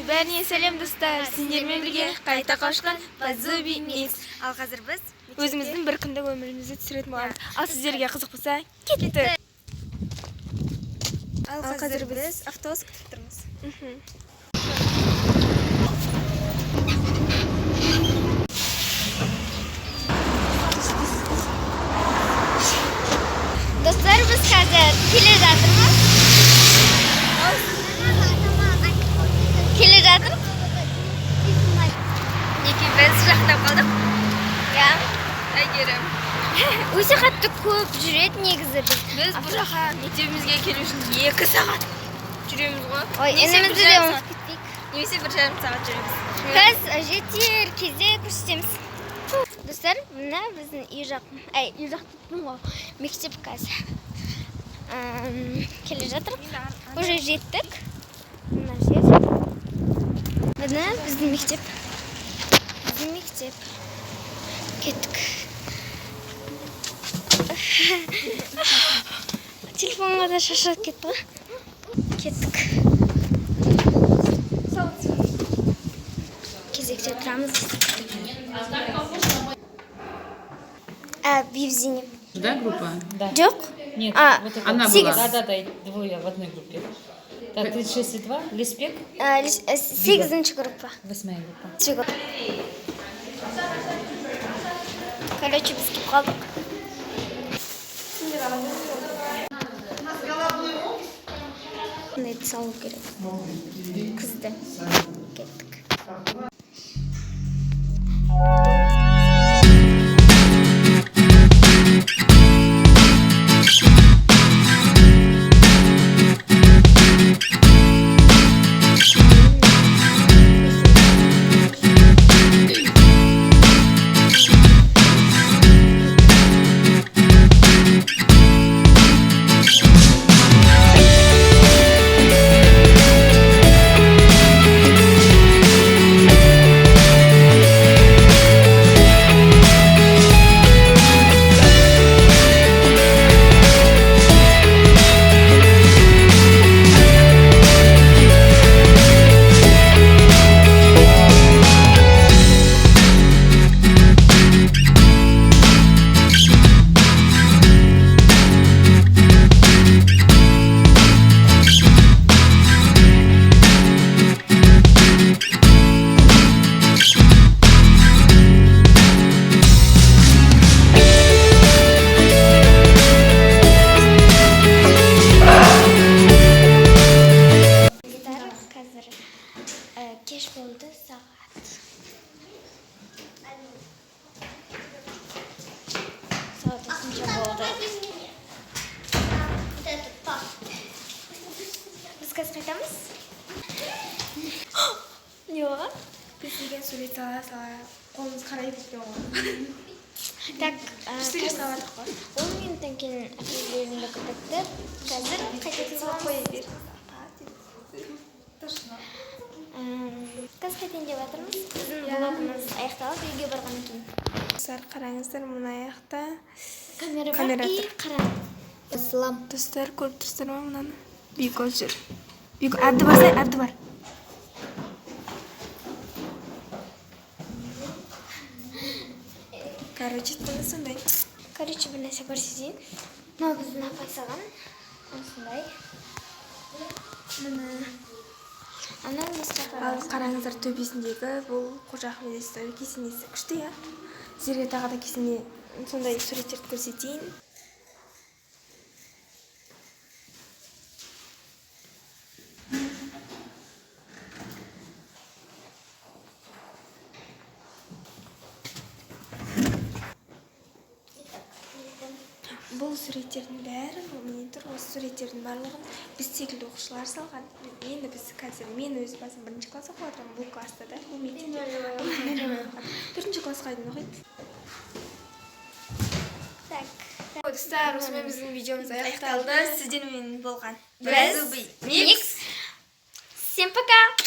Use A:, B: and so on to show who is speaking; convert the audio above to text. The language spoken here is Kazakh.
A: Бәріне сәлем достар, сендермен бірге қайта қауышқан Базуби Микс.
B: Ал қазір біз
A: өзіміздің бір күндік өмірімізді түсіретін боламыз. Ал сіздерге қызық болса, кеттік.
B: Ал қазір біз автобус күтіп тұрмыз. Достар, біз қазір келе жатырмыз. Келе жатыр. Неге біз жақтап қалдық? Я.
A: Әйгерім.
B: Өте қатты көп жүреді негізі біз.
A: Біз бұл жаққа мектебімізге келу үшін 2 сағат жүреміз ғой.
B: Ой, інімізді де ұмытып кетпейік.
A: Немесе 1,5 сағат жүреміз.
B: Біз жетер кезде көрсетеміз. Достар, мына біздің үй жақ тұттым ғой. Мектеп қазір. Келе жатыр. Уже жеттік. Мына жер. Мына біздің мектеп. Кеттік. Телефонға да шашылып кетті ғой. Кеттік. Кезекте тұрамыз. Бивзине.
C: Да, группа?
D: Да.
B: Жоқ?
D: Нет, вот это
C: она
D: вот.
C: была.
D: Да, двое в одной группе. Так, 36,2, Леспек,
B: 8-ші группа.
D: 8 группа.
B: Короче, біз кеп қалдық. Бұндайды салу керек. Қызды. Кеттік. Кеш болды сағат. Сағат 3 болды. Біз қазір қайтамыз? Не оға?
A: Біз деген сурет сала қолымыз қарай кеткен ғой.
B: Так,
A: Үстіге сағаттық қой.
B: 10 минуттан кейін определенді күтіпті. Қазір қайтетін боламыз. Қазір қайтайын деп жатырмыз. Біздің блогымыз аяқталып, үйге барғаннан кейін.
A: Достар, қараңыздар, мұны аяқта
B: Камера
A: Камера
B: бар и
A: тұр.
B: қараң. Слам.
A: Достар, көріп достар ма мұнаны? Бүйкі жүр. Бүйкі, әбді барсай, әбді бар. Короче, бұны сондай.
B: Короче, бір нәрсе көрсетейін. Мынау біздің апай салған. Осындай. Анау
A: Ал қараңыздар, төбесіндегі бұл Қожа Ахмет Яссауи кесенесі күшті, я? Сіздерге тағы да кесене сондай суреттерді көрсетейін. Бұл суреттердің бәрі, мен тұр, осы суреттердің барлығын біз секілді оқушылар салған. Енді біз қазір, мен өз басым 1-ші класс оқып отырмын, бұл класста да, бұл мектепте. 4-ші классқа дейін оқиды. Достар, осымен біздің видеомыз аяқталды. Сіздермен болған Базуби Микс.
B: Всем пока!